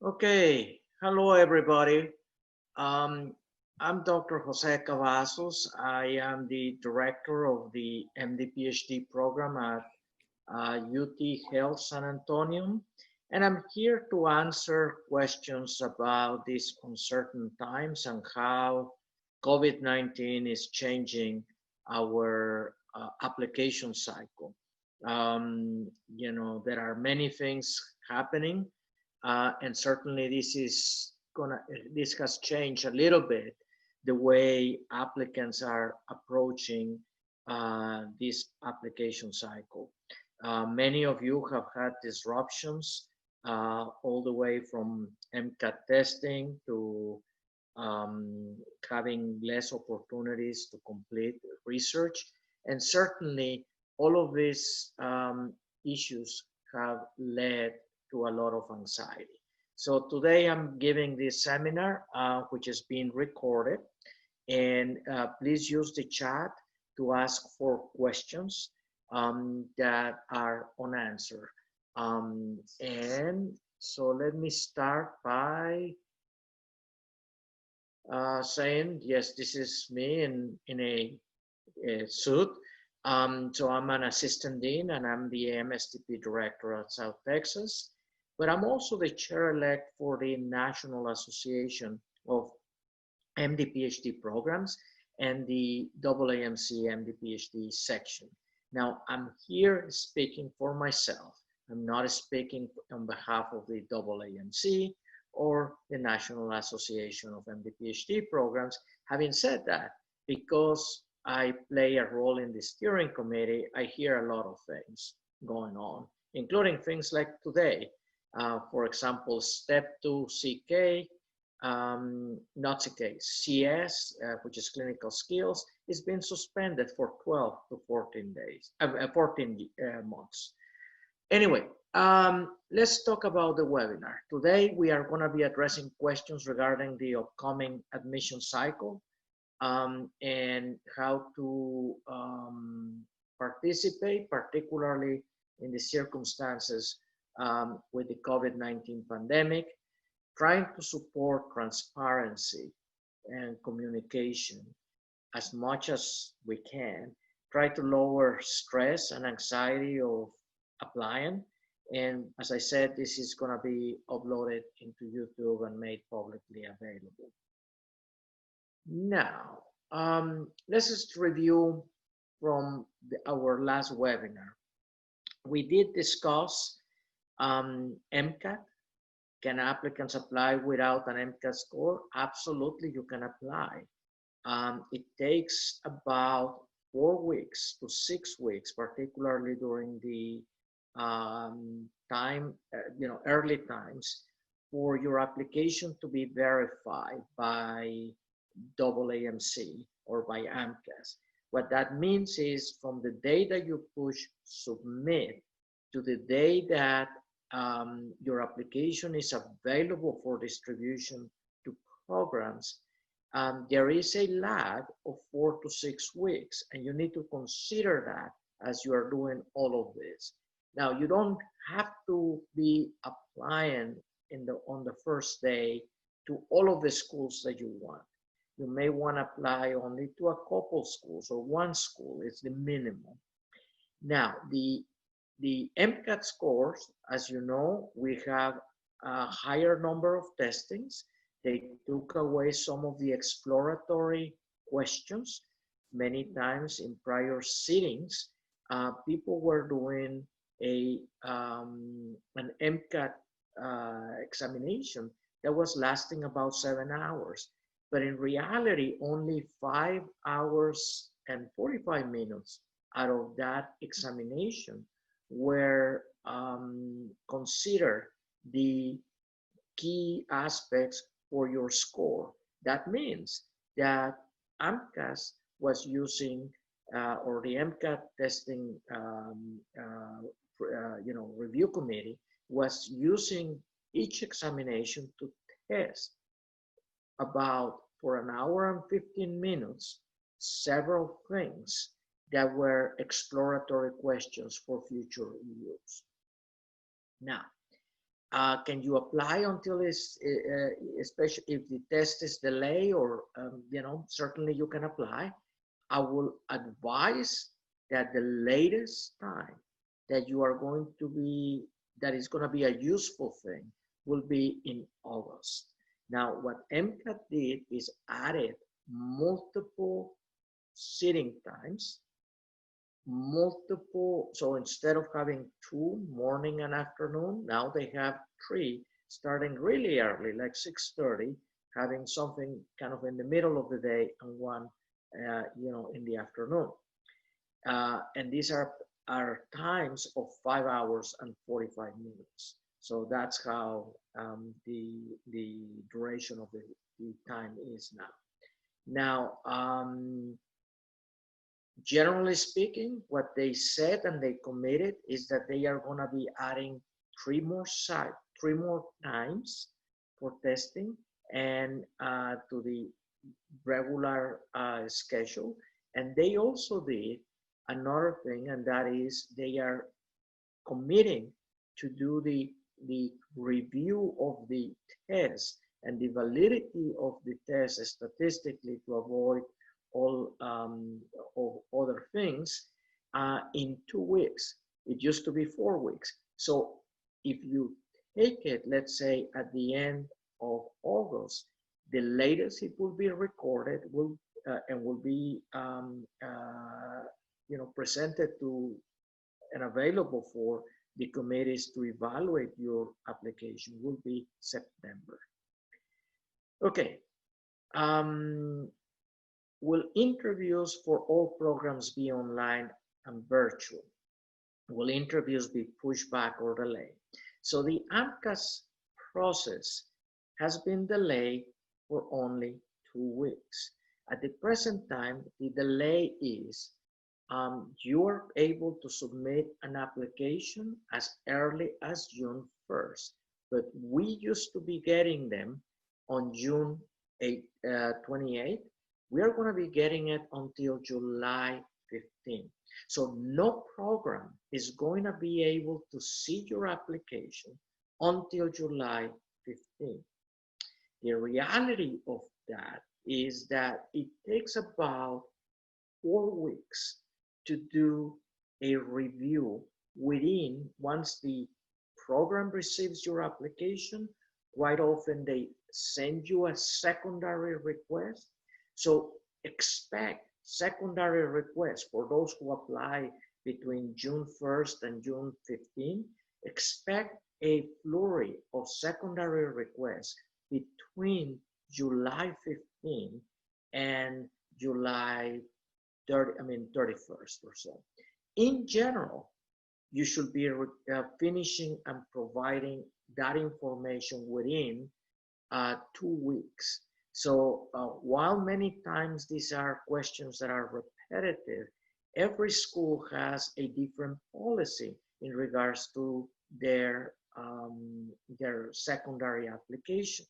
Okay, hello everybody. Um, I'm Dr. José Cavazos. I am the director of the MD PhD program at UT Health San Antonio, and I'm here to answer questions about these uncertain times and how COVID-19 is changing our application cycle. There are many things happening, and certainly this has changed a little bit the way applicants are approaching this application cycle. Many of you have had disruptions all the way from MCAT testing to having less opportunities to complete research. And certainly, all of these issues have led to a lot of anxiety. So today I'm giving this seminar, which is being recorded, and please use the chat to ask for questions that are unanswered. And so let me start by saying, yes, this is me in a suit. So I'm an assistant dean and I'm the MSTP director at South Texas, but I'm also the chair-elect for the National Association of MD PhD programs and the AAMC MD PhD section. Now I'm here speaking for myself. I'm not speaking on behalf of the AAMC or the National Association of MD PhD programs. Having said that, because I play a role in the steering committee, I hear a lot of things going on, including things like today. For example, step 2 CK, not CK, CS, which is clinical skills, is being suspended for 12 to 14 days, 14 months. Anyway, let's talk about the webinar. Today, we are going to be addressing questions regarding the upcoming admission cycle and how to participate, particularly in the circumstances with the COVID-19 pandemic, trying to support transparency and communication as much as we can, try to lower stress and anxiety of applying. And as I said, this is going to be uploaded into YouTube and made publicly available. Now, let's just review from our last webinar. We did discuss MCAT. Can applicants apply without an MCAT score? Absolutely, you can apply. It takes about 4 weeks to 6 weeks, particularly during the early times, for your application to be verified by AAMC or by AMCAS. What that means is from the day that you push submit to the day that your application is available for distribution to programs, there is a lag of 4 to 6 weeks, and you need to consider that as you are doing all of this. Now, you don't have to be applying on the first day to all of the schools that you want. You may want to apply only to a couple schools or one school. It's the minimum. Now, the MCAT scores, as you know, we have a higher number of testings. They took away some of the exploratory questions. Many times in prior sittings, people were doing an MCAT examination that was lasting about 7 hours. But in reality, only 5 hours and 45 minutes out of that examination were considered the key aspects for your score. That means that AMCAS was using, or the MCAT testing review committee was using each examination to test about, for an hour and 15 minutes, several things that were exploratory questions for future use. Now, Can you apply until it's, especially if the test is delayed, or, certainly you can apply. I will advise that the latest time that you are going to be, that is going to be a useful thing, will be in August. Now, what MCAT did is added multiple sitting times, so instead of having 2, morning and afternoon, now they have 3, starting really early, like 6:30, having something kind of in the middle of the day, and 1, in the afternoon. And these are times of 5 hours and 45 minutes. So that's how the duration of the time is now. Now, generally speaking, what they said and they committed is that they are going to be adding 3 more times for testing, and to the regular schedule. And they also did another thing, and that is they are committing to do the review of the test and the validity of the test statistically, to avoid all of other things, in 2 weeks. It used to be 4 weeks. So if you take it, let's say at the end of August, the latest it will be recorded and will be presented to and available for the committees to evaluate your application, will be September. Okay. Will interviews for all programs be online and virtual? Will interviews be pushed back or delayed? So the AMCAS process has been delayed for only 2 weeks. At the present time, the delay is you are able to submit an application as early as June 1st, but we used to be getting them on June 28th. We are going to be getting it until July 15th. So no program is going to be able to see your application until July 15th. The reality of that is that it takes about 4 weeks to do a review once the program receives your application. Quite often they send you a secondary request. So expect secondary requests for those who apply between June 1st and June 15th. Expect a flurry of secondary requests between July 15th and July 31st or so. In general, you should be finishing and providing that information within 2 weeks. So while many times these are questions that are repetitive, every school has a different policy in regards to their secondary application.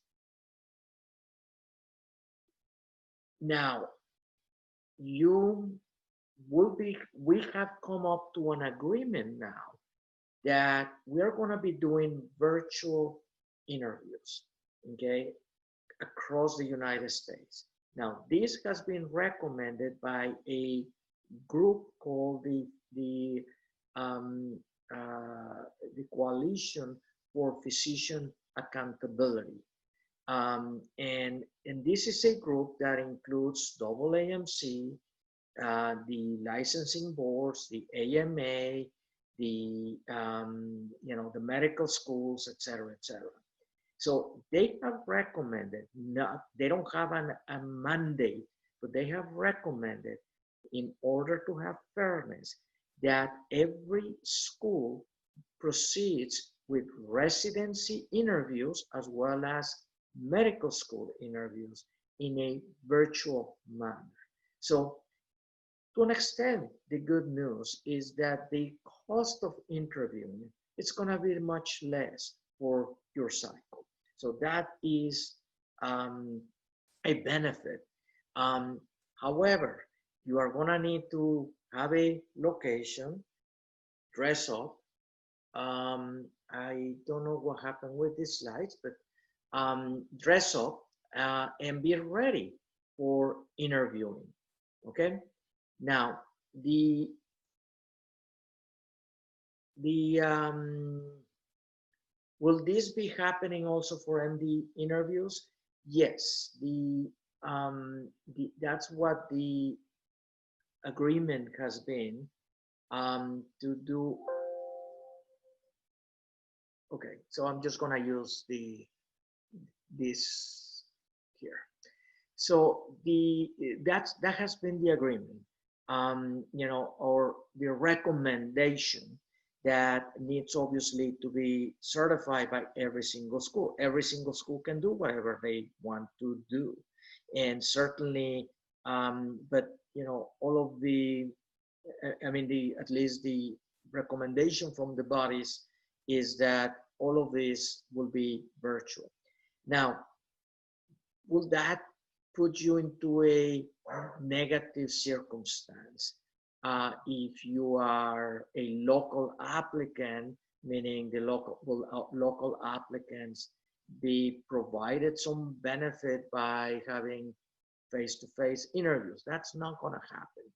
Now, we have come up to an agreement now that we're going to be doing virtual interviews, okay, across the United States. Now, this has been recommended by a group called the Coalition for Physician Accountability. And this is a group that includes AAMC, the licensing boards, the AMA, the medical schools, et cetera, et cetera. So they have recommended, they don't have a mandate, but they have recommended, in order to have fairness, that every school proceeds with residency interviews as well as medical school interviews in a virtual manner. So to an extent, the good news is that the cost of interviewing, it's going to be much less for your cycle. So that is a benefit. However, you are going to need to have a location, dress up. I don't know what happened with these slides, but dress up and be ready for interviewing. Okay. Now, will this be happening also for MD interviews? Yes. That's what the agreement has been to do. Okay, so I'm just gonna use this here. So that has been the agreement, or the recommendation that needs obviously to be certified by every single school. Every single school can do whatever they want to do, and certainly, but all of at least the recommendation from the bodies is that all of this will be virtual. Now, will that put you into a negative circumstance if you are a local applicant, meaning the local applicants be provided some benefit by having face-to-face interviews? That's not going to happen.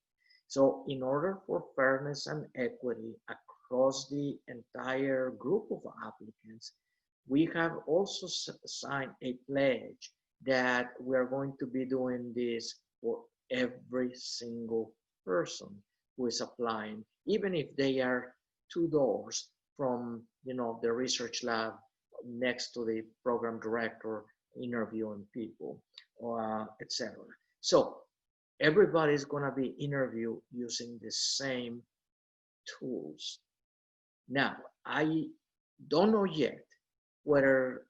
So in order for fairness and equity across the entire group of applicants, we have also signed a pledge that we're going to be doing this for every single person who is applying, even if they are 2 doors from the research lab next to the program director interviewing people, etc. So everybody's going to be interviewed using the same tools. Now, I don't know yet whether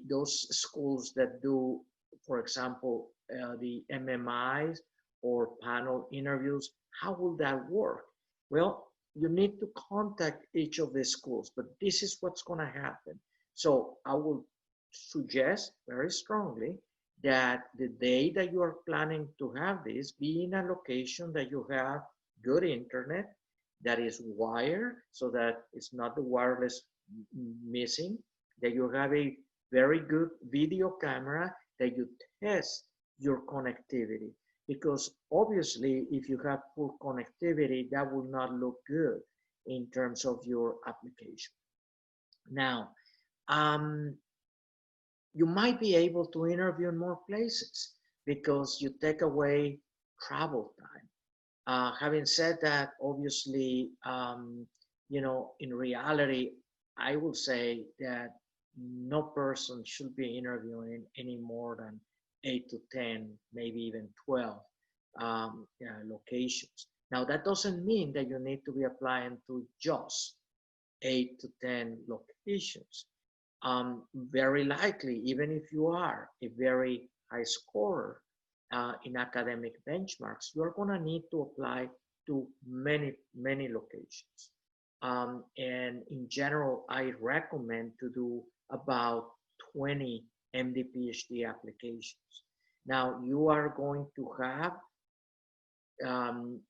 those schools that do, for example, the MMIs or panel interviews, how will that work? Well, you need to contact each of the schools, but this is what's going to happen. So I will suggest very strongly that the day that you are planning to have this, be in a location that you have good internet, that is wired, so that it's not the wireless missing, that you have a very good video camera, that you test your connectivity. Because obviously, if you have poor connectivity, that will not look good in terms of your application. Now, you might be able to interview in more places because you take away travel time. Having said that, obviously, in reality, I will say that no person should be interviewing any more than 8 to 10, maybe even 12 locations. Now, that doesn't mean that you need to be applying to just 8 to 10 locations. Very likely, even if you are a very high scorer in academic benchmarks, you're going to need to apply to many, many locations. And in general, I recommend to do about 20 MD PhD applications. Now, you are going to have,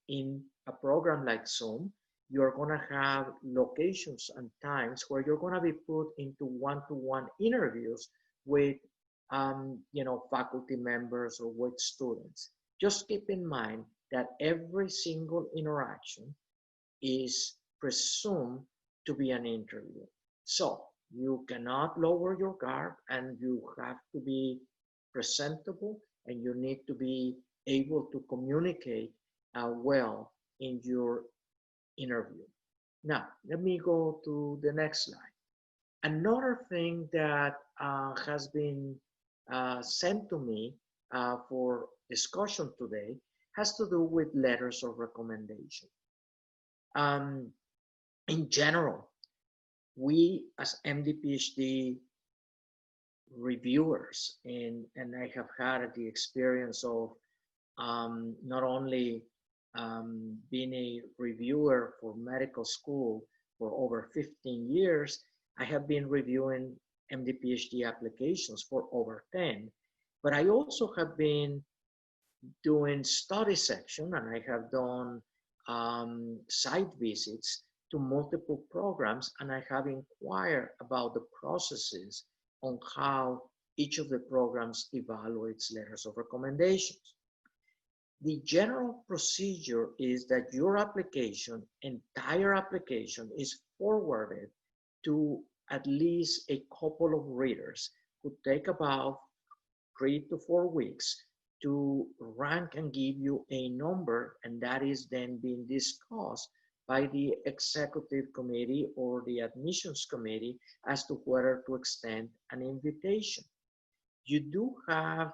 in a program like Zoom, you're going to have locations and times where you're going to be put into one-to-one interviews with, faculty members or with students. Just keep in mind that every single interaction is presumed to be an interview. So you cannot lower your guard, and you have to be presentable, and you need to be able to communicate well in your interview. Now, let me go to the next slide. Another thing that has been sent to me for discussion today has to do with letters of recommendation. In general, we as MD PhD reviewers, and I have had the experience of not only being a reviewer for medical school for over 15 years, I have been reviewing MD PhD applications for over 10, but I also have been doing study section, and I have done site visits to multiple programs, and I have inquired about the processes on how each of the programs evaluates letters of recommendations. The general procedure is that your entire application, is forwarded to at least a couple of readers who take about 3 to 4 weeks to rank and give you a number, and that is then being discussed by the executive committee or the admissions committee as to whether to extend an invitation. You do have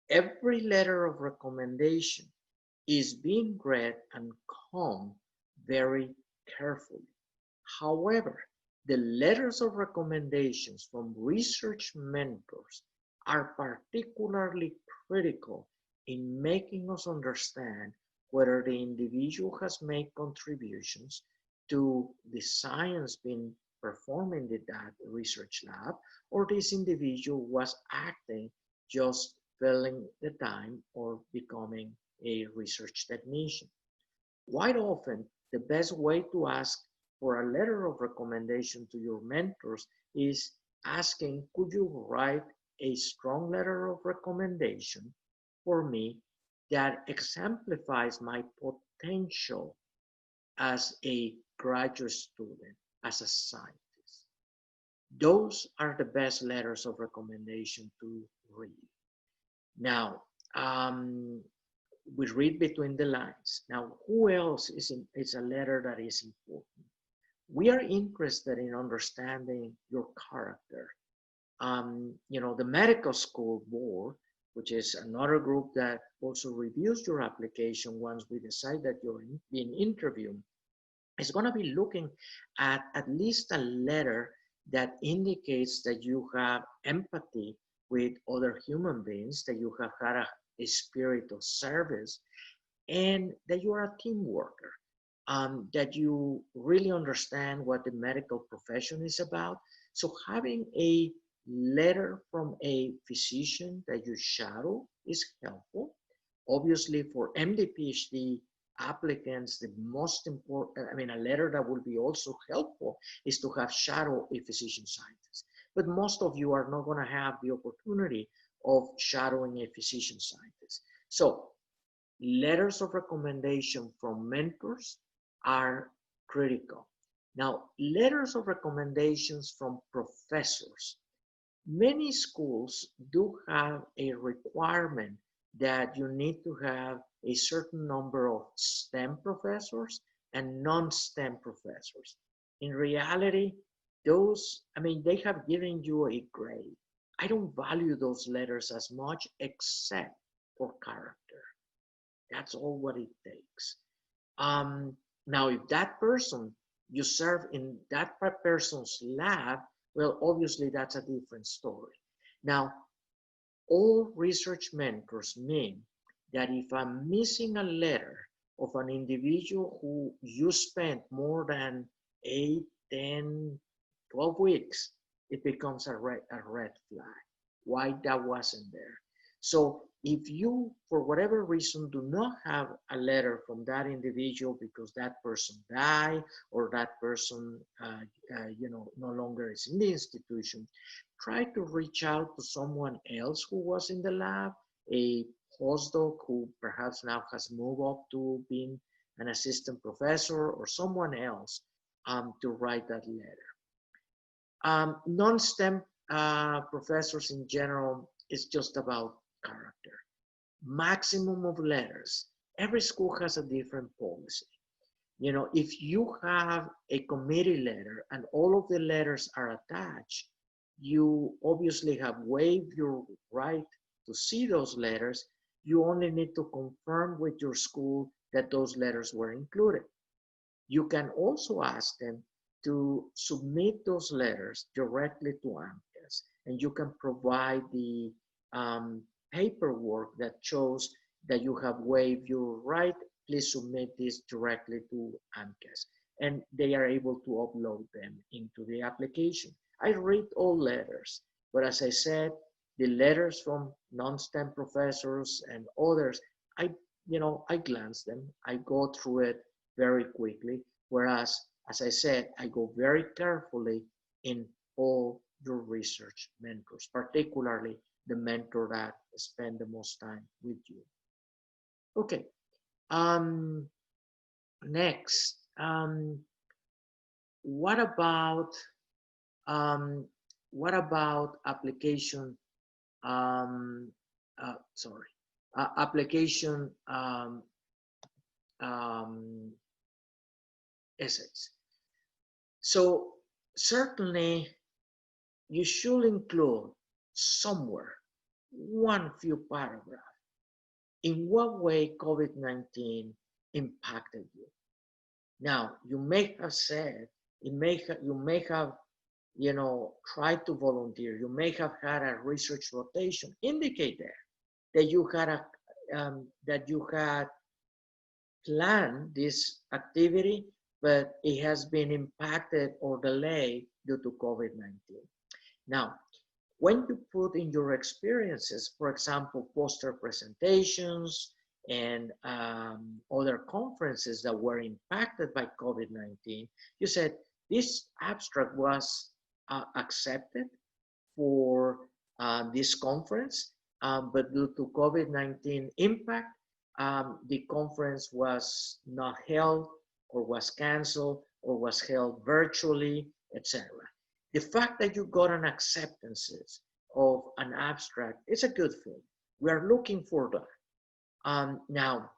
every letter of recommendation is being read and combed very carefully. However, the letters of recommendations from research mentors are particularly critical in making us understand whether the individual has made contributions to the science being performed in that research lab, or this individual was acting just filling the time or becoming a research technician. Quite often, the best way to ask for a letter of recommendation to your mentors is asking, could you write a strong letter of recommendation for me that exemplifies my potential as a graduate student, as a scientist? Those are the best letters of recommendation to read. Now, we read between the lines. Now, who else is a letter that is important? We are interested in understanding your character. The medical school board, which is another group that also reviews your application once we decide that you're being interviewed, is going to be looking at least a letter that indicates that you have empathy with other human beings, that you have had a spirit of service, and that you are a team worker, that you really understand what the medical profession is about. So having a letter from a physician that you shadow is helpful. Obviously, for MD, PhD applicants, the most important, a letter that will be also helpful is to have shadow a physician scientist. But most of you are not going to have the opportunity of shadowing a physician scientist. So letters of recommendation from mentors are critical. Now, letters of recommendations from professors. Many schools do have a requirement that you need to have a certain number of STEM professors and non-STEM professors. In reality, they have given you a grade. I don't value those letters as much except for character. That's all what it takes. Now, if that person, you serve in that person's lab, well, obviously that's a different story. Now, all research mentors mean that if I'm missing a letter of an individual who you spent more than 8, 10, 12 weeks, it becomes a red flag. Why that wasn't there? So if you, for whatever reason, do not have a letter from that individual because that person died or that person, no longer is in the institution, try to reach out to someone else who was in the lab, a postdoc who perhaps now has moved up to being an assistant professor, or someone else to write that letter. Non-STEM professors in general is just about character. Maximum of letters. Every school has a different policy. If you have a committee letter and all of the letters are attached, you obviously have waived your right to see those letters. You only need to confirm with your school that those letters were included. You can also ask them to submit those letters directly to AMCAS, and you can provide the paperwork that shows that you have waived your right. Please submit this directly to AMCAS, and they are able to upload them into the application. I read all letters, but as I said, the letters from non-STEM professors and others, I glance them, I go through it, very quickly, whereas, as I said, I go very carefully in all your research mentors, particularly the mentor that spend the most time with you. Okay, next, what about application, application essays? So certainly you should include somewhere one few paragraph in what way COVID-19 impacted you. Now, you may have said, you may have, tried to volunteer. You may have had a research rotation. Indicate there that you had planned this activity, but it has been impacted or delayed due to COVID-19. Now, when you put in your experiences, for example, poster presentations and other conferences that were impacted by COVID-19, you said this abstract was accepted for this conference, but due to COVID-19 impact, the conference was not held or was canceled or was held virtually, etc. The fact that you got an acceptances of an abstract is a good thing. We are looking for that. Now,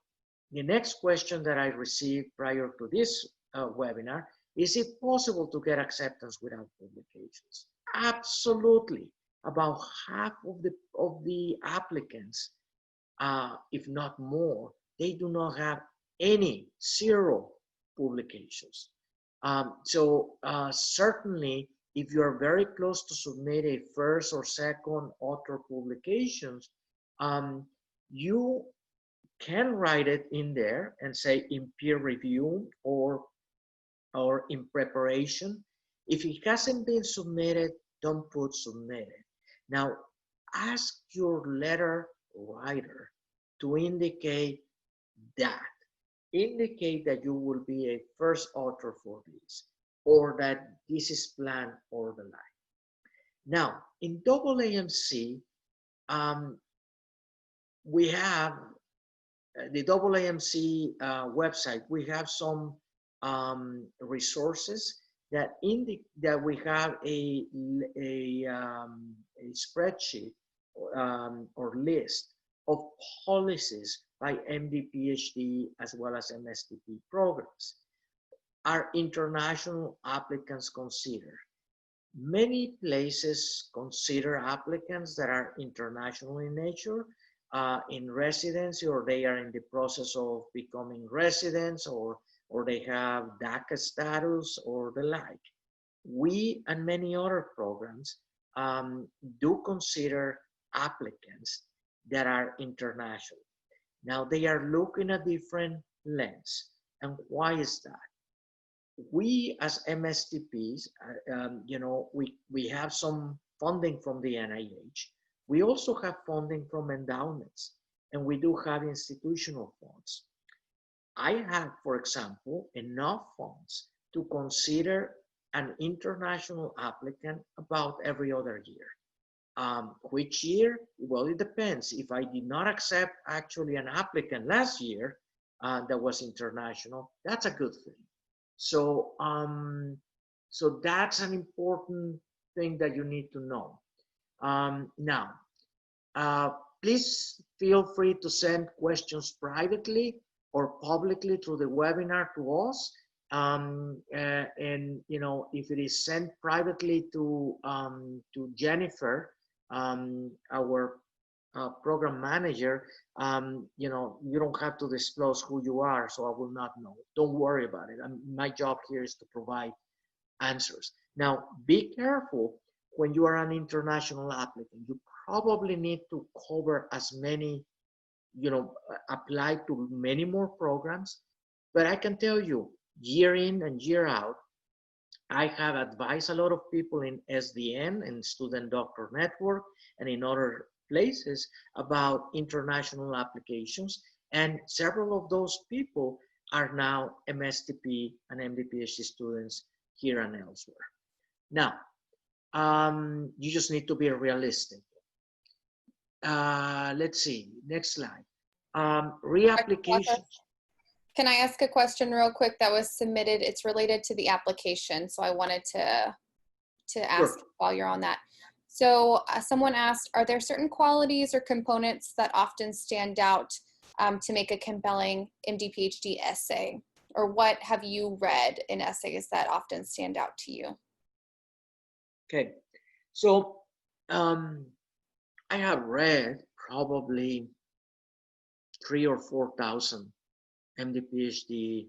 the next question that I received prior to this webinar, is it possible to get acceptance without publications? Absolutely. About half of the applicants, if not more, they do not have zero publications. So certainly, if you are very close to submit a first or second author publications, you can write it in there and say in peer review or in preparation. If it hasn't been submitted, don't put submitted. Now, ask your letter writer to indicate that. Indicate that you will be a first author for this, or that this is planned or the like. Now, in AAMC, we have the AAMC website. We have some resources that we have a spreadsheet or list of policies by MD, PhD, as well as MSTP programs. Are international applicants considered? Many places consider applicants that are international in nature, in residency, or they are in the process of becoming residents, or they have DACA status or the like. We and many other programs do consider applicants that are international. Now they are looking at different lens. And why is that? We as MSTPs, we have some funding from the NIH. We also have funding from endowments, and we do have institutional funds. I have, for example, enough funds to consider an international applicant about every other year. Which year? Well, it depends. If I did not accept actually an applicant last year that was international, that's a good thing. So, so that's an important thing that you need to know. Now, please feel free to send questions privately or publicly through the webinar to us. And if it is sent privately to Jennifer, our program manager, you don't have to disclose who you are, so I will not know. Don't worry about it. My job here is to provide answers. Now, be careful when you are an international applicant. You probably need to cover as many, apply to many more programs. But I can tell you, year in and year out, I have advised a lot of people in SDN and Student Doctor Network and in other places about international applications. And several of those people are now MSTP and MD PhD students here and elsewhere. Now, you just need to be realistic. Let's see, next slide. Reapplication. Can I ask a question real quick that was submitted? It's related to the application, so I wanted to ask Sure. while you're on that. So someone asked, are there certain qualities or components that often stand out to make a compelling MD PhD essay? Or what have you read in essays that often stand out to you? Okay, so I have read probably 3,000 or 4,000 MD PhD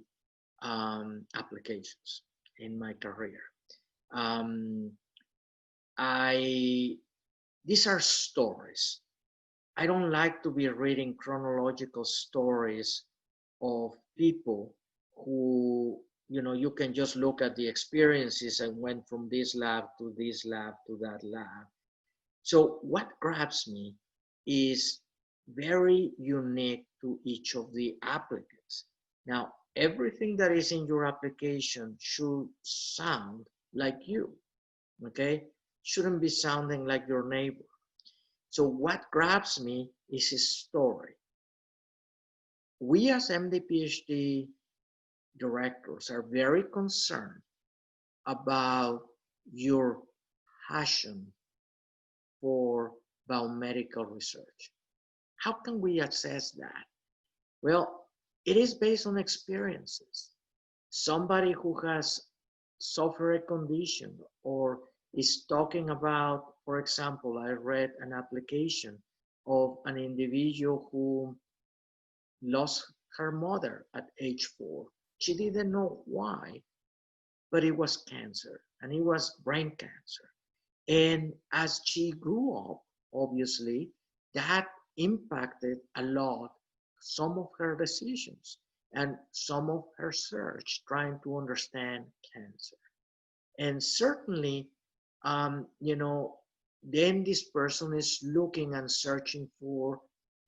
applications in my career. These are stories. I don't like to be reading chronological stories of people who, you know, you can just look at the experiences and went from this lab to this lab to that lab. So what grabs me is very unique to each of the applicants. Now, everything that is in your application should sound like you, okay? Shouldn't be sounding like your neighbor. So what grabs me is his story. We as MD PhD directors are very concerned about your passion for biomedical research. How can we assess that? Well, it is based on experiences. Somebody who has suffered a condition or is talking about, for example, I read an application of an individual who lost her mother at age 4. She didn't know why, but it was cancer, and it was brain cancer. And as she grew up, obviously, that impacted a lot some of her decisions and some of her search trying to understand cancer. And certainly, you know, then this person is looking and searching for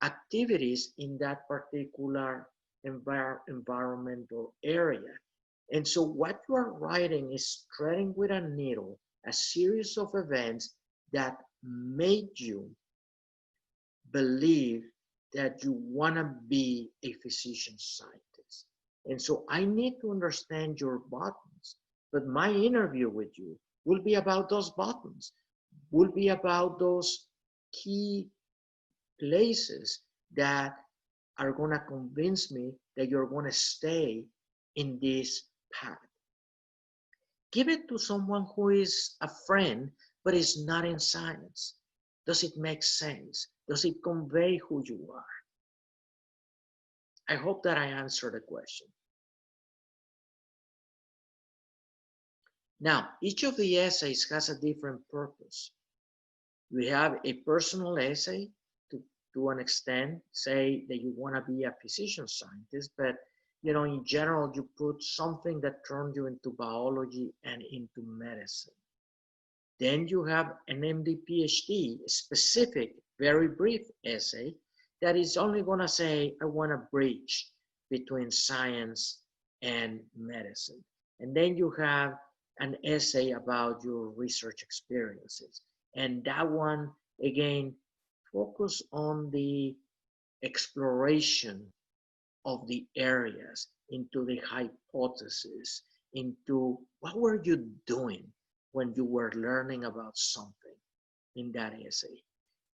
activities in that particular environmental area. And so what you are writing is threading with a needle a series of events that made you believe that you want to be a physician scientist. And so I need to understand your buttons, but my interview with you will be about those buttons, will be about those key places that are going to convince me that you're going to stay in this path. Give it to someone who is a friend, but is not in science. Does it make sense? Does it convey who you are? I hope that I answered the question. Now, each of the essays has a different purpose. We have a personal essay to an extent, say that you want to be a physician scientist, but you know, in general, you put something that turns you into biology and into medicine. Then you have an MD PhD, specific, very brief essay that is only going to say, I want to bridge between science and medicine. And then you have an essay about your research experiences. And that one, again, focus on the exploration of the areas, into the hypothesis, into what were you doing when you were learning about something in that essay.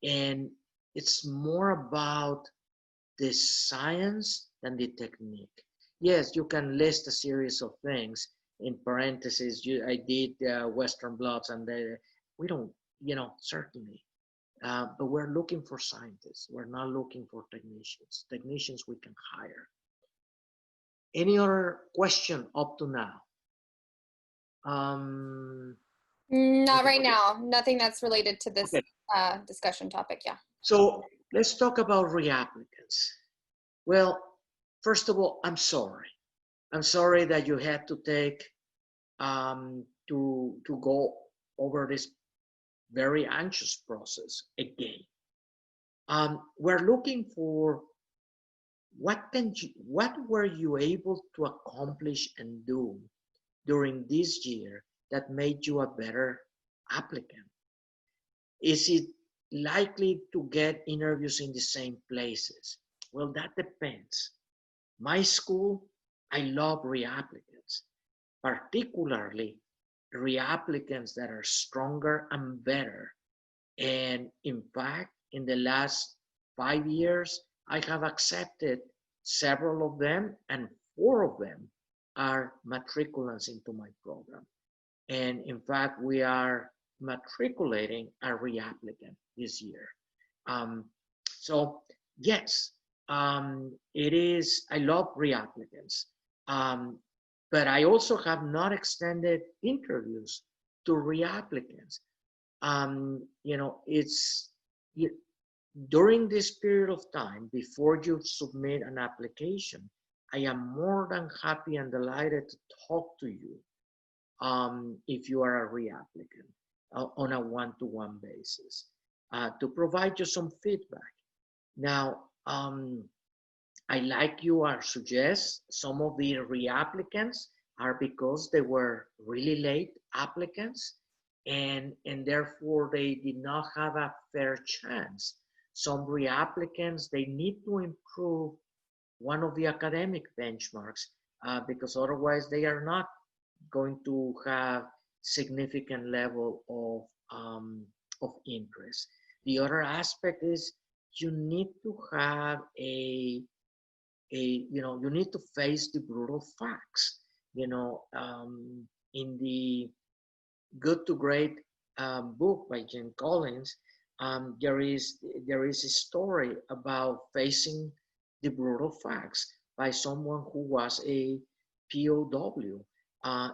And it's more about the science than the technique. Yes, you can list a series of things in parentheses. I did Western blots, and we don't, you know, certainly. But we're looking for scientists. We're not looking for technicians. Technicians we can hire. Any other question up to now? Not right now. Nothing that's related to this okay. Discussion topic, yeah. So let's talk about reapplicants. Well, first of all, I'm sorry. I'm sorry that you had to take to go over this very anxious process again. We're looking for what were you able to accomplish and do during this year that made you a better applicant? Is it likely to get interviews in the same places? Well, that depends. My school, I love re-applicants, particularly re-applicants that are stronger and better. And in fact, in the last 5 years, I have accepted several of them, and 4 of them are matriculants into my program. And in fact, we are matriculating a reapplicant this year. So yes, it is, I love reapplicants. But I also have not extended interviews to reapplicants. It's during this period of time before you submit an application, I am more than happy and delighted to talk to you if you are a reapplicant on a one-to-one basis to provide you some feedback. Now, I like you are suggest some of the reapplicants are because they were really late applicants and therefore they did not have a fair chance. Some reapplicants, they need to improve one of the academic benchmarks because otherwise they are not going to have significant level of interest. The other aspect is you need to have you need to face the brutal facts. In the Good to Great book by Jim Collins, there is a story about facing the brutal facts by someone who was a POW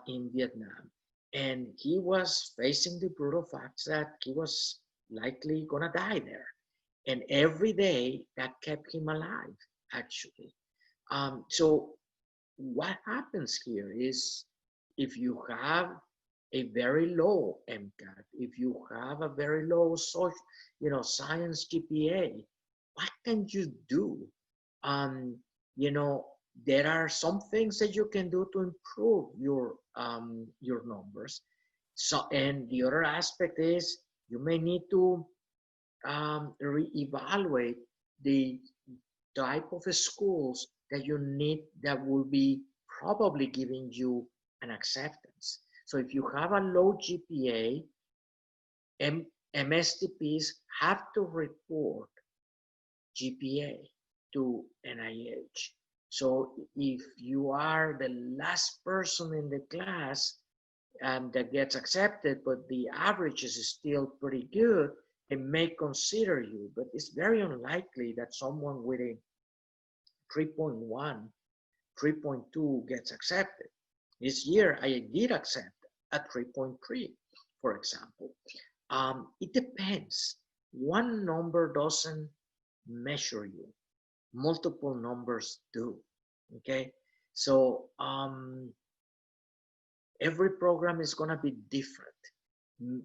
in Vietnam. And he was facing the brutal facts that he was likely gonna die there. And every day that kept him alive, actually. So what happens here is if you have a very low MCAT, if you have a very low social, science GPA, what can you do? There are some things that you can do to improve your numbers. So, and the other aspect is you may need to reevaluate the type of schools that you need that will be probably giving you an acceptance. So if you have a low GPA, MSTPs have to report GPA to NIH. So if you are the last person in the class that gets accepted, but the average is still pretty good, they may consider you, but it's very unlikely that someone with a 3.1, 3.2 gets accepted. This year, I did accept a 3.3, for example. It depends. One number doesn't measure you. Multiple numbers do, okay? So every program is gonna be different.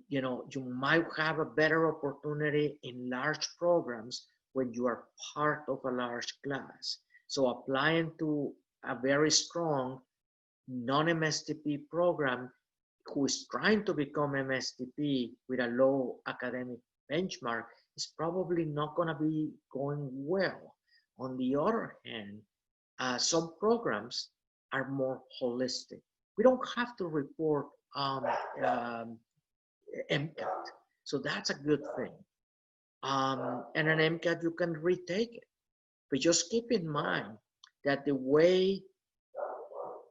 You might have a better opportunity in large programs when you are part of a large class. So applying to a very strong non-MSTP program who is trying to become MSTP with a low academic benchmark is probably not going to be going well. On the other hand, some programs are more holistic. We don't have to report MCAT, so that's a good thing. And an MCAT, you can retake it. But just keep in mind that the way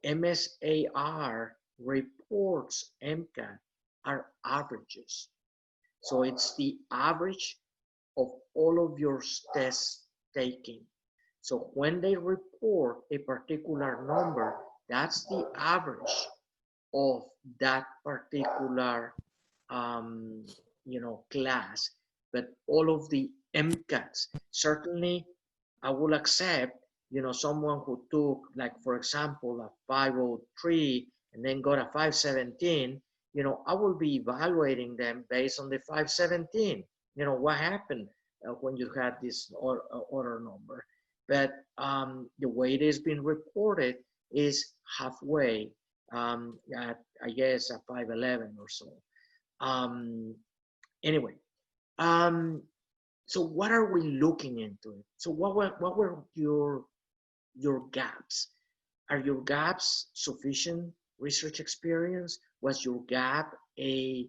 MSAR reports MCAT are averages. So it's the average of all of your tests taken. So when they report a particular number, that's the average of that particular class. But all of the MCATs, certainly I will accept someone who took, like, for example, a 503 and then got a 517, I will be evaluating them based on the 517. What happened when you had this order number? but the way it is being reported is halfway at, I guess, at 5'11" or so. Anyway, so what are we looking into? So what were your gaps? Are your gaps sufficient research experience? Was your gap a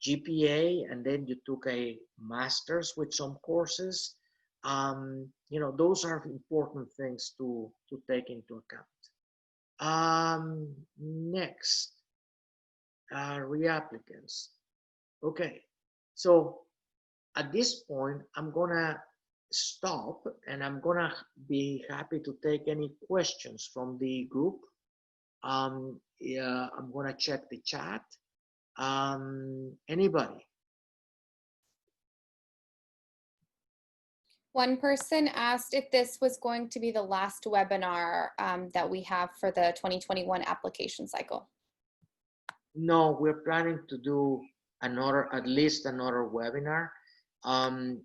GPA and then you took a master's with some courses? You know, those are important things to take into account. Next, reapplicants. Okay, so at this point, I'm gonna stop and I'm gonna be happy to take any questions from the group. Yeah, I'm gonna check the chat. Anybody? One person asked if this was going to be the last webinar that we have for the 2021 application cycle. No, we're planning to do another, at least another webinar. And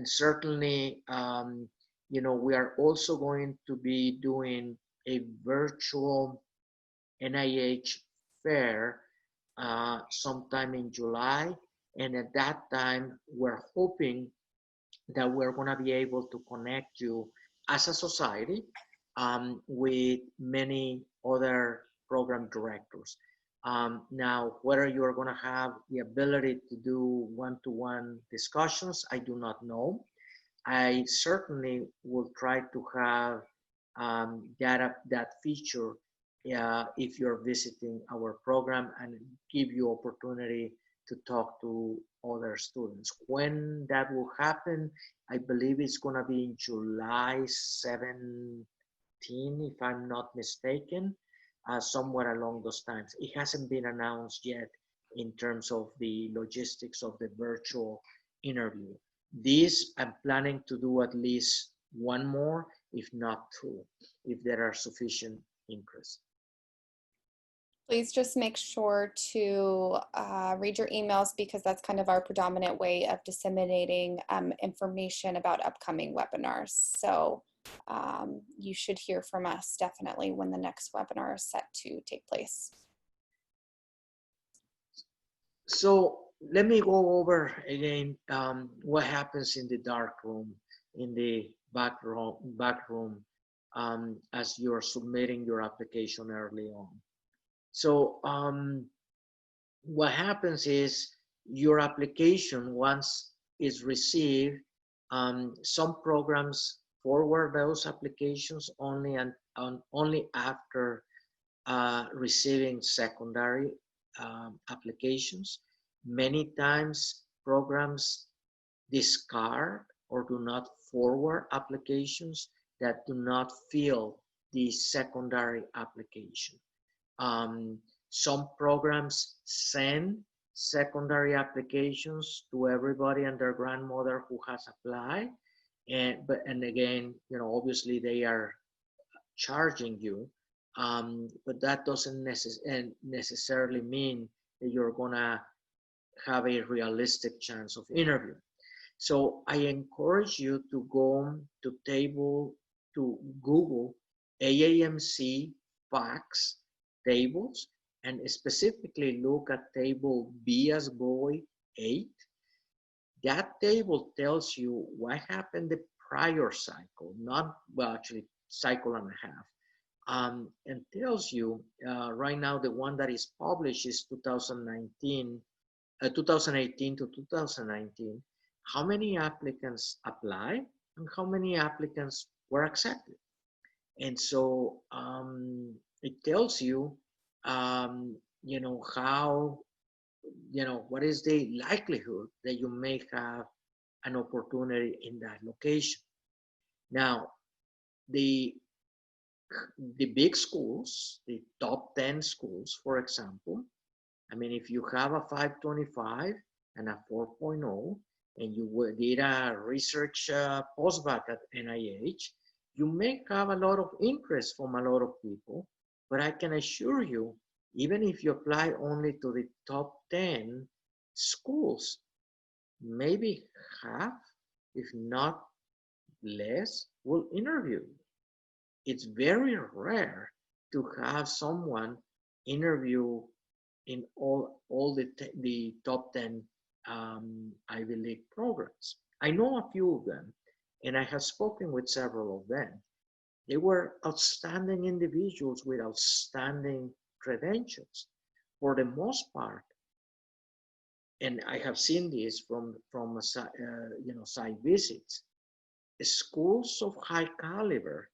certainly, you know, we are also going to be doing a virtual NIH fair sometime in July. And at that time, we're hoping that we're going to be able to connect you as a society with many other program directors. Now, whether you're going to have the ability to do one-to-one discussions, I do not know. I certainly will try to have that feature if you're visiting our program and give you opportunity to talk to other students. When that will happen, I believe it's going to be in July 17, if I'm not mistaken, somewhere along those times. It hasn't been announced yet in terms of the logistics of the virtual interview. This, I'm planning to do at least one more, if not two, if there are sufficient interest. Please just make sure to read your emails because that's kind of our predominant way of disseminating information about upcoming webinars. So you should hear from us definitely when the next webinar is set to take place. So let me go over again what happens in the dark room, in the back room as you're submitting your application early on. So what happens is your application, once it's received, some programs forward those applications only after receiving secondary applications. Many times programs discard or do not forward applications that do not fill the secondary application. Some programs send secondary applications to everybody and their grandmother who has applied, and again, you know, obviously they are charging you, but that doesn't necessarily mean that you're gonna have a realistic chance of interview. So I encourage you to go to Google AAMC facts tables and specifically look at table B as boy 8. That table tells you what happened the prior cycle, not, well, actually cycle and a half, and tells you right now the one that is published is 2018 to 2019, how many applicants applied and how many applicants were accepted. And so it tells you, you know, how, you know, what is the likelihood that you may have an opportunity in that location. Now, the big schools, the top 10 schools, for example, I mean, if you have a 525 and a 4.0, and you did a research postbac at NIH, you may have a lot of interest from a lot of people, but I can assure you, even if you apply only to the top 10 schools, maybe half, if not less will interview you. It's very rare to have someone interview in all the top 10 Ivy League programs. I know a few of them, and I have spoken with several of them. They were outstanding individuals with outstanding credentials. For the most part, and I have seen this from site visits, schools of high caliber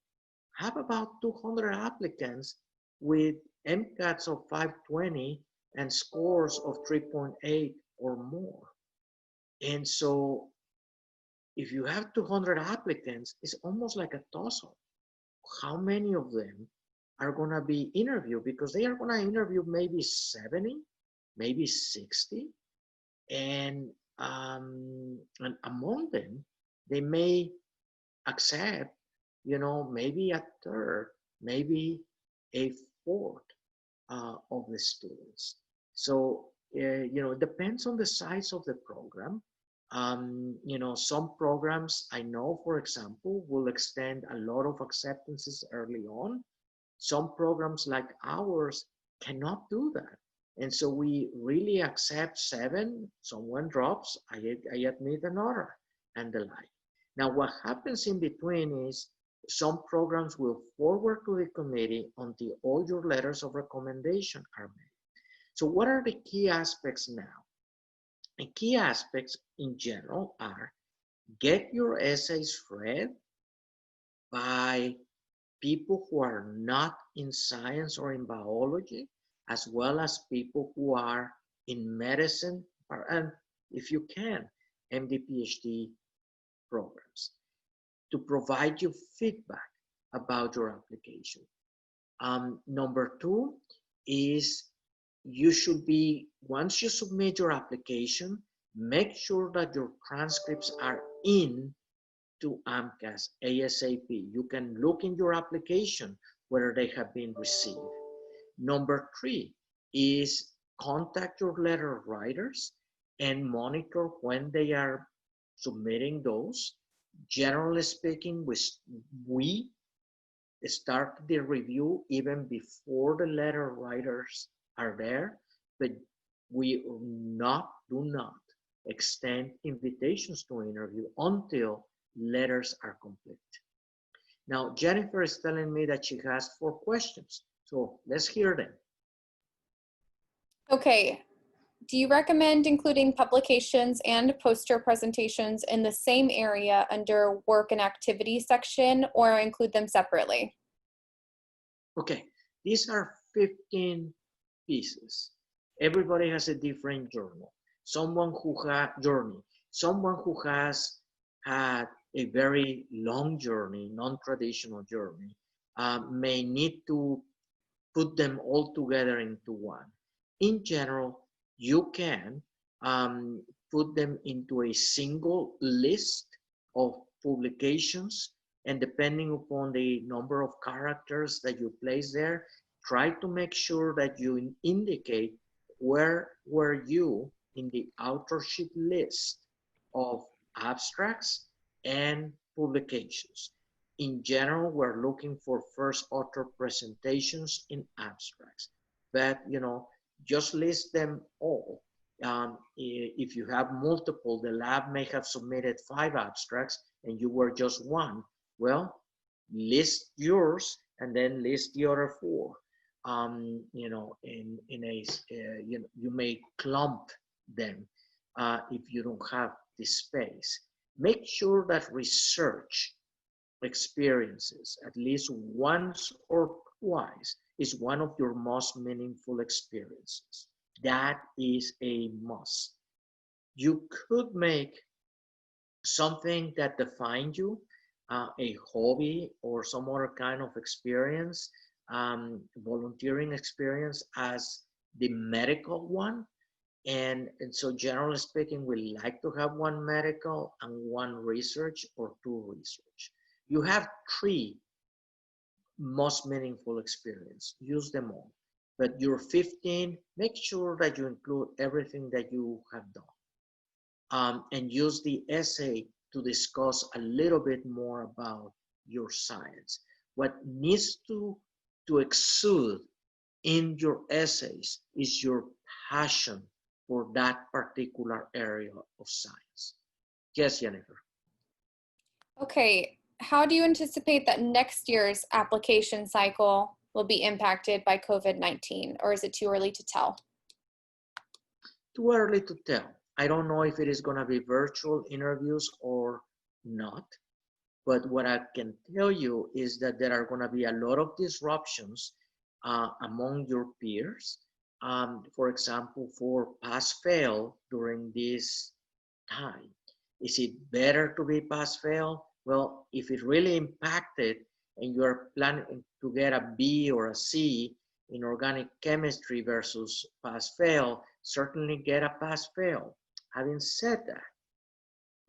have about 200 applicants with MCATs of 520 and scores of 3.8 or more. And so if you have 200 applicants, it's almost like a toss-up. How many of them are going to be interviewed? Because they are going to interview maybe 70, maybe 60. And among them, they may accept, maybe a third, maybe a fourth of the students. So, it depends on the size of the program. Some programs I know, for example, will extend a lot of acceptances early on. Some programs like ours cannot do that. And so we really accept 7, someone drops, I admit another, and the like. Now, what happens in between is some programs will forward to the committee until all your letters of recommendation are made. So what are the key aspects now? The key aspects in general are: get your essays read by people who are not in science or in biology, as well as people who are in medicine, and if you can, MD, PhD programs, to provide you feedback about your application. Number 2 is you should be, once you submit your application, make sure that your transcripts are in to AMCAS ASAP. You can look in your application whether they have been received. Number 3 is contact your letter writers and monitor when they are submitting those. Generally speaking, we start the review even before the letter writers are there, but we do not extend invitations to interview until letters are complete. Now, Jennifer is telling me that she has 4 questions, so let's hear them. Okay. Do you recommend including publications and poster presentations in the same area under work and activity section, or include them separately? Okay, these are 15 pieces. Everybody has a different journal. Someone who has had a very long journey, non-traditional journey, may need to put them all together into one. In general, you can put them into a single list of publications, and depending upon the number of characters that you place there, try to make sure that you indicate where were you in the authorship list of abstracts and publications. In general, we're looking for first author presentations in abstracts, but just list them all. If you have multiple, the lab may have submitted 5 abstracts and you were just 1. Well, list yours and then list the other 4. You may clump them if you don't have the space. Make sure that research experiences at least once or twice is one of your most meaningful experiences. That is a must. You could make something that defines you, a hobby or some other kind of experience, volunteering experience, as the medical one. And so generally speaking, we like to have 1 medical and 1 research or 2 research. You have 3 most meaningful experience. Use them all. But your 15, make sure that you include everything that you have done. And use the essay to discuss a little bit more about your science. What needs to exude in your essays is your passion for that particular area of science. Yes, Jennifer. Okay, how do you anticipate that next year's application cycle will be impacted by COVID-19, or is it too early to tell? Too early to tell. I don't know if it is going to be virtual interviews or not, but what I can tell you is that there are going to be a lot of disruptions among your peers. For example, for pass-fail during this time. Is it better to be pass-fail? Well, if it really impacted and you are planning to get a B or a C in organic chemistry versus pass-fail, certainly get a pass-fail. Having said that,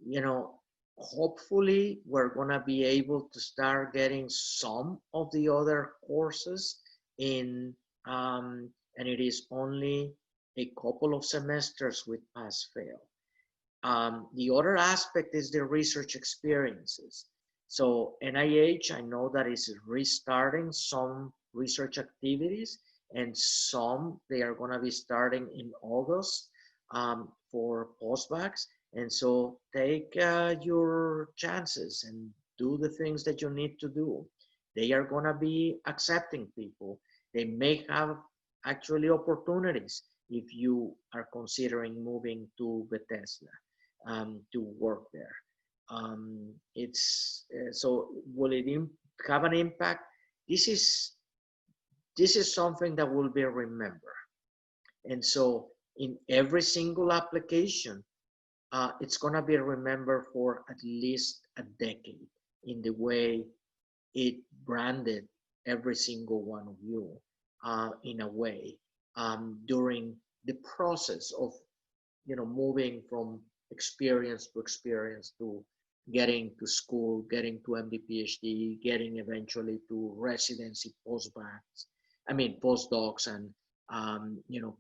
you know, hopefully we're going to be able to start getting some of the other courses in, and it is only a couple of semesters with pass-fail. The other aspect is the research experiences. So NIH, I know that is restarting some research activities, and some they are going to be starting in August for postbacks. And so take your chances and do the things that you need to do. They are going to be accepting people. They may have actually opportunities if you are considering moving to Bethesda to work there. So will it have an impact? This is something that will be remembered. And so in every single application, it's going to be remembered for at least a decade in the way it branded every single one of you in a way during the process of moving from experience to getting to school, getting to MD PhD, getting eventually to residency postdocs and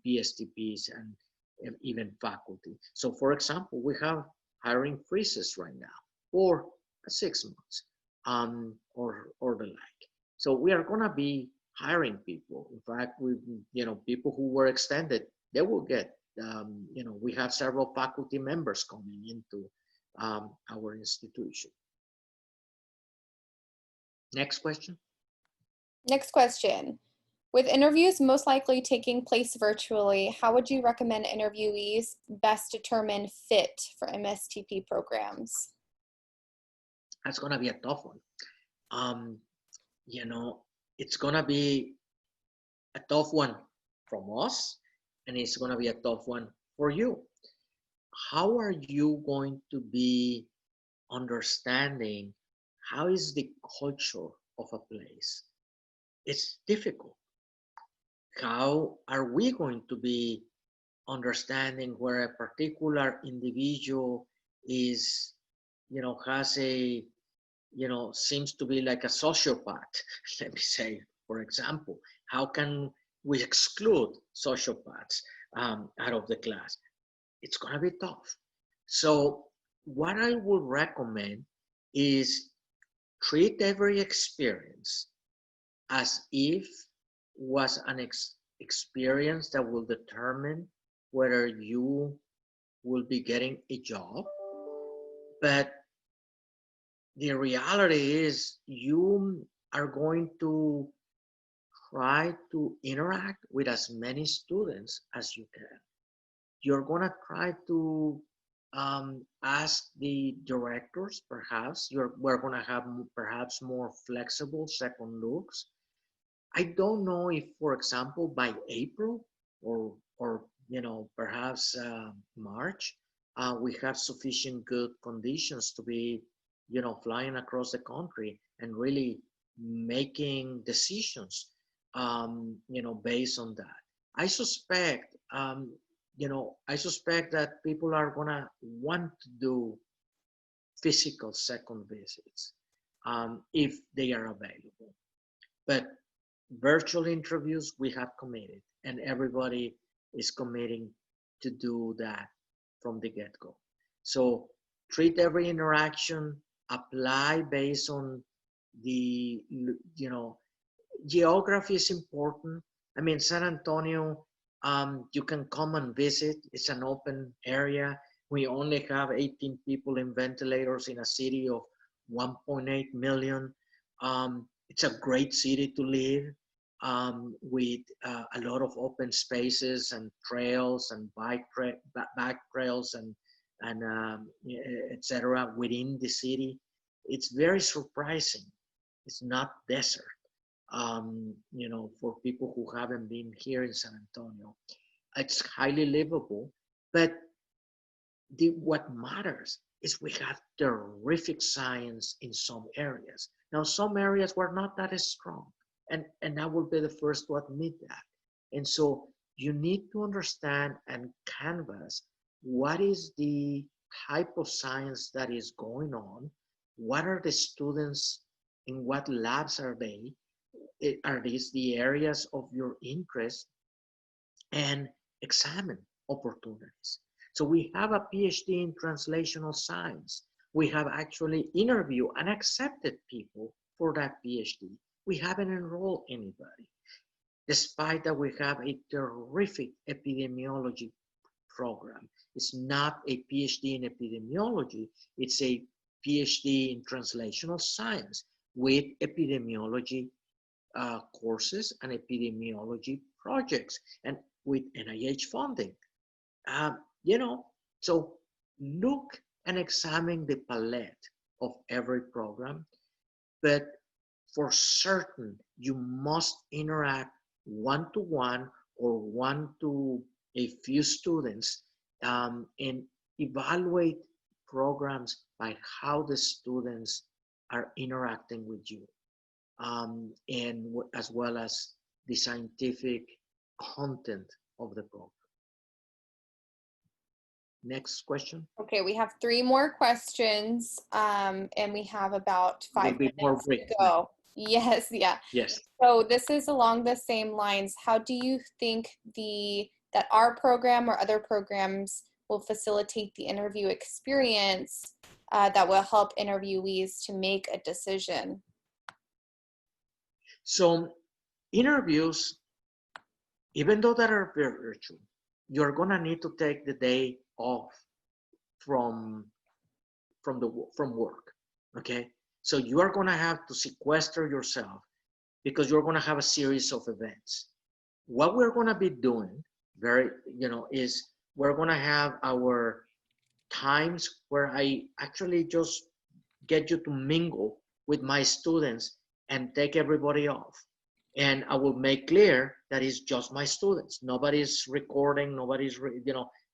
PSTPs and even faculty. So for example, we have hiring freezes right now for 6 months or the like. So we are going to be hiring people. In fact, people who were extended, they will get, we have several faculty members coming into our institution. Next question. Next question. With interviews most likely taking place virtually, how would you recommend interviewees best determine fit for MSTP programs? That's going to be a tough one. It's going to be a tough one from us, and it's going to be a tough one for you. How are you going to be understanding how is the culture of a place? It's difficult. How are we going to be understanding where a particular individual is, has a, seems to be like a sociopath, let me say, for example? How can we exclude sociopaths out of the class? It's going to be tough. So what I would recommend is treat every experience as if was an experience that will determine whether you will be getting a job. But the reality is you are going to try to interact with as many students as you can. You're going to try to ask the directors, perhaps. We're going to have perhaps more flexible second looks. I don't know if, for example, by April or perhaps March, we have sufficient good conditions to be, flying across the country and really making decisions, based on that. I suspect, that people are gonna want to do physical second visits if they are available. But virtual interviews, we have committed, and everybody is committing to do that from the get-go. So treat every interaction, apply based on the, geography is important. I mean, San Antonio, you can come and visit. It's an open area. We only have 18 people in ventilators in a city of 1.8 million. It's a great city to live, with a lot of open spaces and trails and bike trails and etc. within the city. It's very surprising. It's not desert. For people who haven't been here in San Antonio, it's highly livable. But what matters is we have terrific science in some areas. Now, some areas were not that strong, and I will be the first to admit that. And so you need to understand and canvas what is the type of science that is going on, what are the students, in what labs are they, are these the areas of your interest, and examine opportunities. So we have a PhD in translational science. We have actually interviewed and accepted people for that PhD. We haven't enrolled anybody, despite that we have a terrific epidemiology program. It's not a PhD in epidemiology, it's a PhD in translational science with epidemiology courses and epidemiology projects, and with NIH funding. So look and examine the palette of every program, but for certain, you must interact one-to-one or one to a few students, and evaluate programs by how the students are interacting with you, and as well as the scientific content of the program. Next question. Okay, we have 3 more questions, and we have about 5 minutes to go. Yes, yeah. Yes. So this is along the same lines. How do you think that our program or other programs will facilitate the interview experience that will help interviewees to make a decision? So interviews, even though that are virtual, you're gonna need to take the day off from work, okay? So you are gonna have to sequester yourself, because you're gonna have a series of events. What we're gonna be doing, is we're gonna have our times where I actually just get you to mingle with my students and take everybody off. And I will make clear that it's just my students. Nobody's recording, nobody's,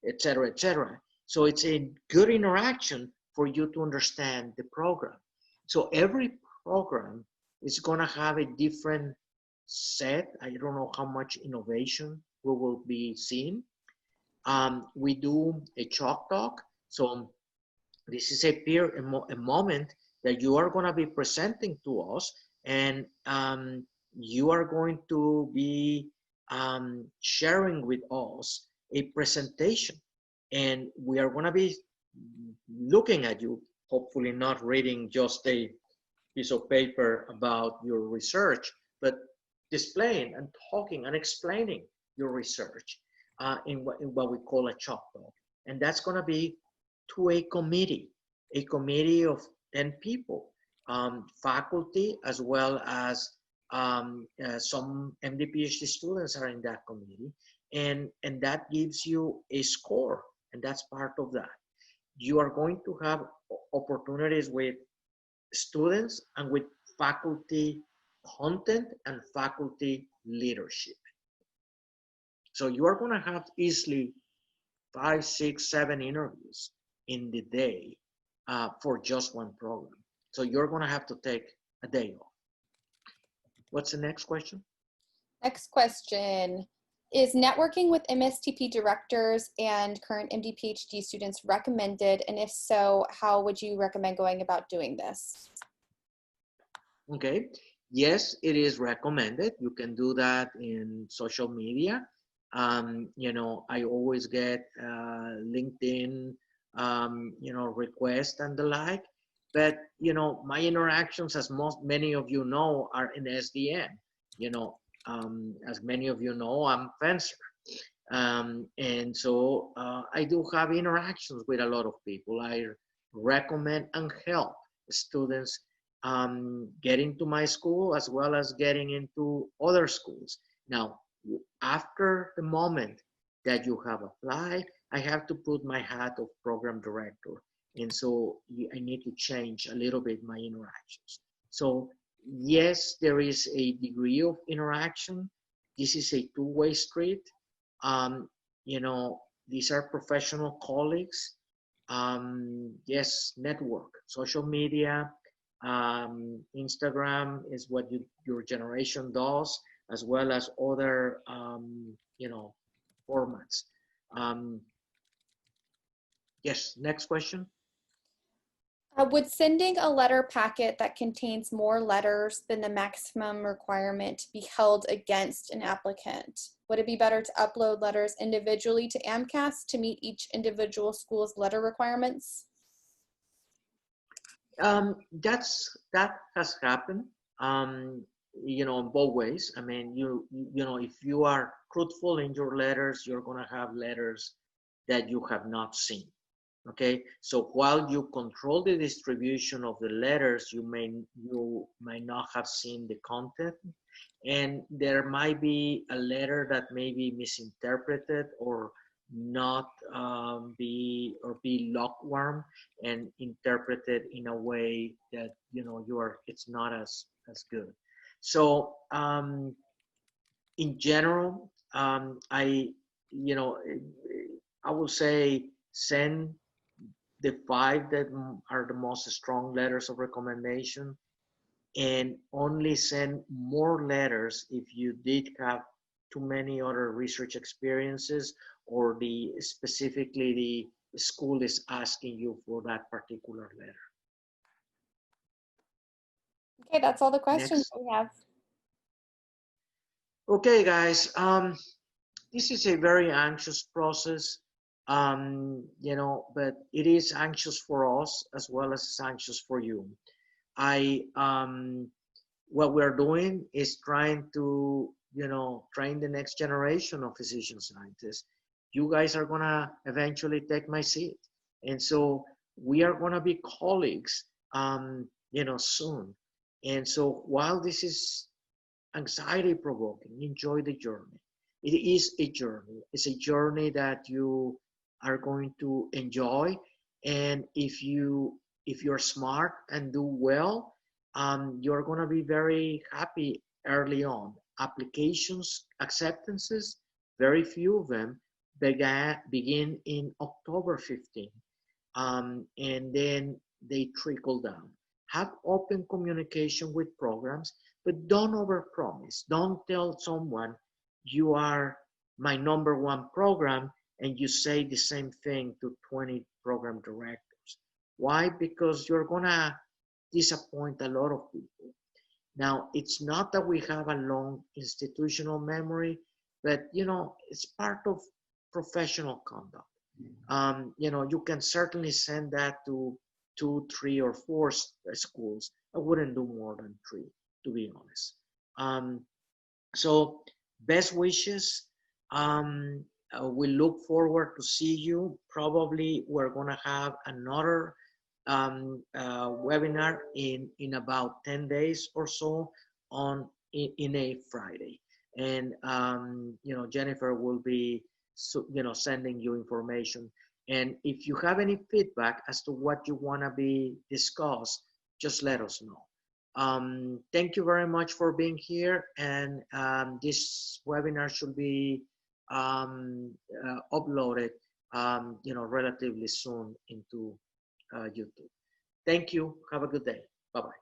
et cetera, et cetera. So it's a good interaction for you to understand the program. So every program is gonna have a different set. I don't know how much innovation we will be seeing. We do a chalk talk. So this is a moment that you are gonna be presenting to us, and you are going to be sharing with us a presentation, and we are going to be looking at you, hopefully not reading just a piece of paper about your research, but displaying and talking and explaining your research in what we call a chalk talk. And that's going to be to a committee of 10 people, faculty, as well as some MD PhD students are in that committee, and that gives you a score, and that's part of that. You are going to have opportunities with students and with faculty content and faculty leadership. So you are going to have easily 5, 6, 7 interviews in the day for just one program. So you're going to have to take a day off. What's the next question? Next question. Is networking with MSTP directors and current MD PhD students recommended? And if so, how would you recommend going about doing this? Okay. Yes, it is recommended. You can do that in social media. I always get LinkedIn requests and the like. But, my interactions, as many of you know, are in SDN. As many of you know, I'm fencer. And so I do have interactions with a lot of people. I recommend and help students get into my school as well as getting into other schools. Now, after the moment that you have applied, I have to put my hat of program director. And so I need to change a little bit my interactions. So yes, there is a degree of interaction. This is a two-way street. These are professional colleagues. Yes, network, social media, Instagram is what your generation does, as well as other, formats. Yes, next question. Would sending a letter packet that contains more letters than the maximum requirement be held against an applicant? Would it be better to upload letters individually to AMCAS to meet each individual school's letter requirements? That has happened, in both ways. I mean, if you are truthful in your letters, you're going to have letters that you have not seen. Okay, so while you control the distribution of the letters, you might not have seen the content, and there might be a letter that may be misinterpreted or not be lukewarm and interpreted in a way that it's not as good. So in general, I would say send the 5 that are the most strong letters of recommendation, and only send more letters if you did have too many other research experiences, or specifically the school is asking you for that particular letter. Okay, that's all the questions Next. we have. Okay, guys. This is a very anxious process. But it is anxious for us as well as it's anxious for you. What we're doing is trying to, train the next generation of physician scientists. You guys are gonna eventually take my seat. And so we are gonna be colleagues, soon. And so while this is anxiety provoking, enjoy the journey. It is a journey. It's a journey that you are going to enjoy, and if you're smart and do well, you're going to be very happy early on. Applications, acceptances, very few of them begin in October 15, and then they trickle down. Have open communication with programs, but don't overpromise. Don't tell someone you are my #1 program and you say the same thing to 20 program directors. Why? Because you're gonna disappoint a lot of people. Now, it's not that we have a long institutional memory, but it's part of professional conduct. You can certainly send that to 2, 3, or 4 schools. I wouldn't do more than 3, to be honest. So best wishes. We look forward to see you. Probably we're gonna have another webinar in about 10 days or so in a Friday. And Jennifer will be sending you information. And if you have any feedback as to what you want to be discussed, just let us know. Thank you very much for being here, and this webinar should be uploaded relatively soon into YouTube. Thank you. Have a good day. Bye-bye.